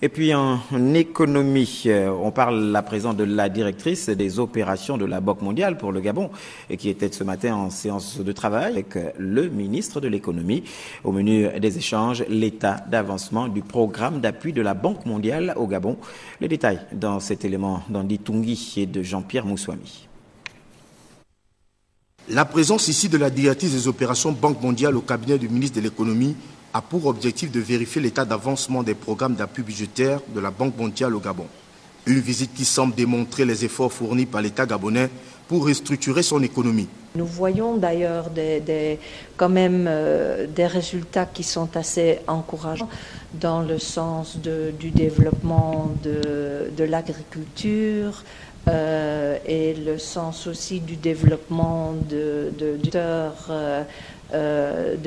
Et puis en économie, on parle à présent de la directrice des opérations de la Banque mondiale pour le Gabon, et qui était ce matin en séance de travail avec le ministre de l'économie. Au menu des échanges, l'état d'avancement du programme d'appui de la Banque mondiale au Gabon. Les détails dans cet élément d'Andy Tungi et de Jean-Pierre Moussouami. La présence ici de la directrice des opérations Banque mondiale au cabinet du ministre de l'économie a pour objectif de vérifier l'état d'avancement des programmes d'appui budgétaire de la Banque mondiale au Gabon. Une visite qui semble démontrer les efforts fournis par l'État gabonais pour restructurer son économie. Nous voyons d'ailleurs quand même des résultats qui sont assez encourageants dans le sens du développement de l'agriculture, et le sens aussi du développement de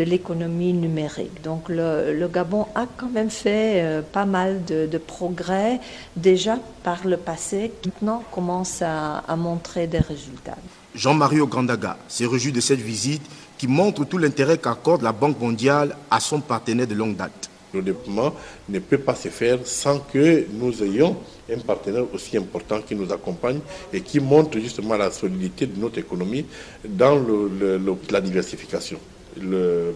l'économie numérique. Donc le Gabon a quand même fait pas mal de progrès déjà par le passé, qui maintenant commence à montrer des résultats. Jean-Marie Ograndaga s'est réjoui de cette visite qui montre tout l'intérêt qu'accorde la Banque mondiale à son partenaire de longue date. Le développement ne peut pas se faire sans que nous ayons un partenaire aussi important qui nous accompagne et qui montre justement la solidité de notre économie dans la diversification.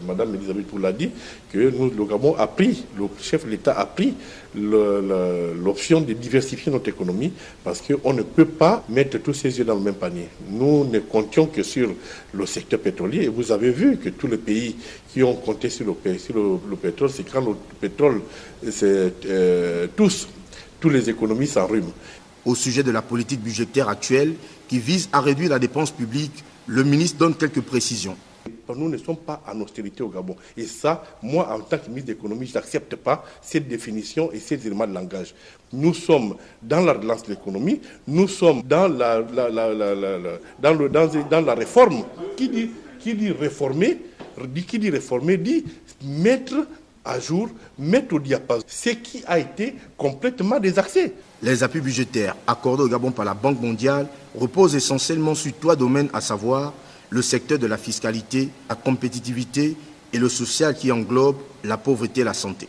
Madame Elisabeth l'a dit, que le Gabon a pris, le chef de l'État a pris l'option de diversifier notre économie parce qu'on ne peut pas mettre tous ses œufs dans le même panier. Nous ne comptions que sur le secteur pétrolier et vous avez vu que tous les pays qui ont compté sur le pétrole, c'est quand le pétrole, tous les économies s'enrhument. Au sujet de la politique budgétaire actuelle qui vise à réduire la dépense publique, le ministre donne quelques précisions. Nous ne sommes pas en austérité au Gabon. Et ça, moi, en tant que ministre de l'économie, je n'accepte pas cette définition et ces éléments de langage. Nous sommes dans la relance de l'économie, nous sommes dans la réforme. Qui dit réformer dit mettre à jour, mettre au diapason ce qui a été complètement désaxé. Les appuis budgétaires accordés au Gabon par la Banque mondiale reposent essentiellement sur 3 domaines, à savoir le secteur de la fiscalité, la compétitivité et le social qui englobe la pauvreté et la santé.